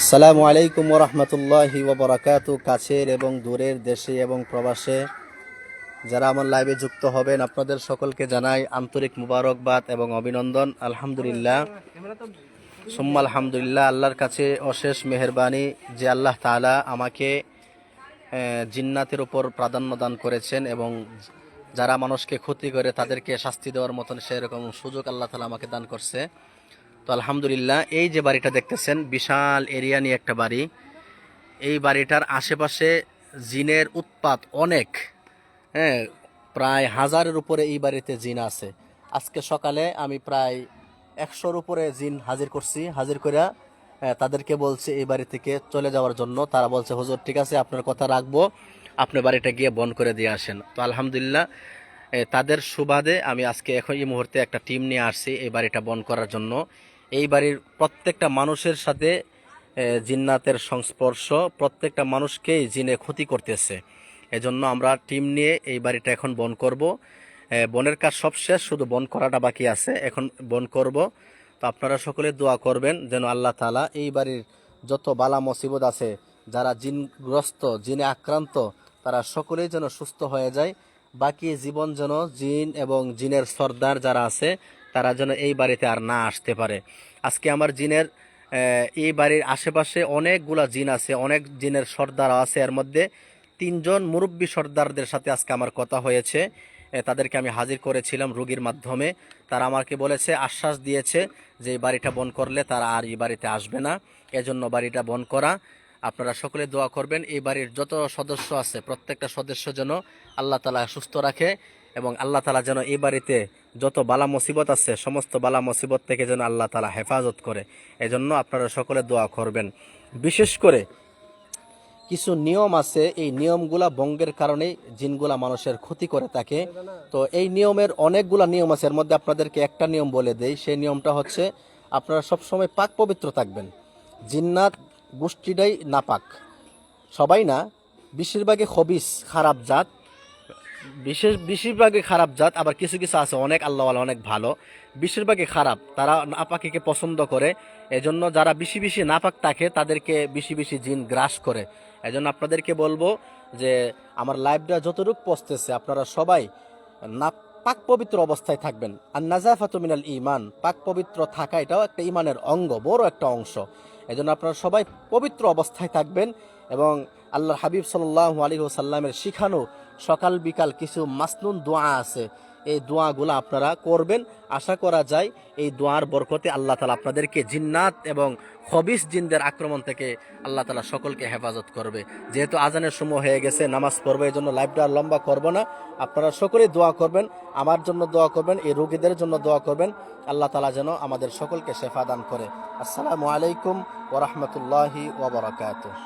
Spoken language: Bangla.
আসসালামু আলাইকুম ওরহমতুল্লাহি ওবরাকাতু। কাছের এবং দূরের দেশে এবং প্রবাসে যারা আমার লাইভে যুক্ত হবেন আপনাদের সকলকে জানাই আন্তরিক মুবারকবাদ এবং অভিনন্দন। আলহামদুলিল্লাহ, সুম্মা আলহামদুলিল্লাহ, আল্লাহর কাছে অশেষ মেহেরবানি যে আল্লাহ তাআলা আমাকে জিন্নাতের উপর প্রাধান্য দান করেছেন এবং যারা মানুষকে ক্ষতি করে তাদেরকে শাস্তি দেওয়ার মতন সেরকম সুযোগ আল্লাহ তাআলা আমাকে দান করছে। তো আলহামদুলিল্লাহ, এই যে বাড়িটা দেখতেছেন বিশাল এরিয়া নিয়ে একটা বাড়ি, এই বাড়িটার আশেপাশে জিনের উৎপাত অনেক। হ্যাঁ, প্রায় হাজারের উপরে এই বাড়িতে জিন আছে। আজকে সকালে আমি প্রায় 100-র উপরে জিন হাজির করিয়া তাদেরকে বলছে এই বাড়ি থেকে চলে যাওয়ার জন্য। তারা বলছে হুজুর ঠিক আছে, আপনার কথা রাখবো, আপনি বাড়িটা গিয়ে বন্ধ করে দিয়ে আসেন। তো আলহামদুলিল্লাহ, তাদের সুবাদে আমি আজকে এখন এই মুহূর্তে একটা টিম নিয়ে আসছি এই বাড়িটা বন্ধ করার জন্য। এই বাড়ির প্রত্যেকটা মানুষের সাথে জিন্নাতের সংস্পর্শ, প্রত্যেকটা মানুষকেই জিনে ক্ষতি করতেছে। এজন্য আমরা টিম নিয়ে এই বাড়িটা এখন বন্ধ করব। বনের কাজ সব শেষ, শুধু বন্ধ করাটা বাকি আছে, এখন বন্ধ করব। তো আপনারা সকলে দোয়া করবেন যেন আল্লাহ তাআলা এই বাড়ির যত বালা মুসিবত আছে, যারা জিনগ্রস্ত, জিনে আক্রান্ত, তারা সকলেই যেন সুস্থ হয়ে যায়। বাকি জীবন যেন জিন এবং জিনের সর্দার যারা আছে তারা যেন এই বাড়িতে আর না আসতে পারে। আজকে আমার জিনের এই বাড়ির আশেপাশে অনেকগুলা জিন আছে, অনেক জিনের সর্দার আছে। এর মধ্যে 3জন মুরব্বী সর্দারদের সাথে আজকে আমার কথা হয়েছে। তাদেরকে আমি হাজির করেছিলাম রোগীর মাধ্যমে। তারা আমাকে বলেছে, আশ্বাস দিয়েছে যে এই বাড়িটা বন্ধ করলে তারা আর এই বাড়িতে আসবে না, এজন্য বাড়িটা বন্ধ করা। আপনারা সকলে দোয়া করবেন এই বাড়ির যত সদস্য আছে প্রত্যেকটা সদস্য যেন আল্লাহ তাআলা সুস্থ রাখে এবং আল্লাহ তাআলা যেন এই বাড়িতে যত বালা মুসিবত আছে সমস্ত বালা মুসিবত থেকে যেন আল্লাহ তাআলা হেফাজত করে। এজন্য আপনারা সকলে দোয়া করবেন। বিশেষ করে কিছু নিয়ম আছে, এই নিয়মগুলা ভঙ্গের কারণে জিনগুলা মানুষের ক্ষতি করে থাকে। তো এই নিয়মের অনেকগুলা নিয়ম আছে, এর মধ্যে আপনাদেরকে একটা নিয়ম বলে দেই। সেই নিয়মটা হচ্ছে আপনারা সবসময় পাক পবিত্র থাকবেন। জিন্নাত গোষ্ঠীটাই নাপাক, সবাই না, বেশিরভাগই খবিস, খারাপ জাত, বেশিরভাগই খারাপ জাত। আবার কিছু কিছু আছে অনেক আল্লাহওয়ালা, অনেক ভালো। বেশিরভাগই খারাপ, তারা নাপাকিকে পছন্দ করে। এজন্য যারা বেশি বেশি নাপাক থাকে তাদেরকে বেশি বেশি জিন গ্রাস করে। এজন্য আপনাদেরকে বলবো যে আমার লাইভটা যতটুকু পৌঁছতেছে আপনারা সবাই না পাক পবিত্র অবস্থায় থাকবেন। আর নাজাফাতু মিনাল ঈমান, পাক পবিত্র থাকা এটাও একটা ঈমানের অঙ্গ, বড় একটা অংশ। এজন্য আপনারা সবাই পবিত্র অবস্থায় থাকবেন এবং আল্লাহর হাবিব সাল্লাল্লাহু আলাইহি ওয়াসাল্লামের শিখানো সকাল বিকাল কিছু মাসনুন দোয়া আছে, এই দোয়াগুলো আপনারা করবেন। আশা করা যায় এই দোয়ার বরকতে আল্লাহ তাআলা আপনাদেরকে জিন্নাত এবং খবিস জিনদের আক্রমণ থেকে আল্লাহ তাআলা সকলকে হেফাজত করবে। যেহেতু আজানের সময় হয়ে গেছে, নামাজ পড়বো, এই জন্য লাইভটা আর লম্বা করবো না। আপনারা সকলেই দোয়া করবেন, আমার জন্য দোয়া করবেন, এই রোগীদের জন্য দোয়া করবেন। আল্লাহ তাআলা যেন আমাদের সকলকে শেফা দান করে। আসসালামু আলাইকুম ওয়া রাহমাতুল্লাহি ওয়া বারাকাতুহু।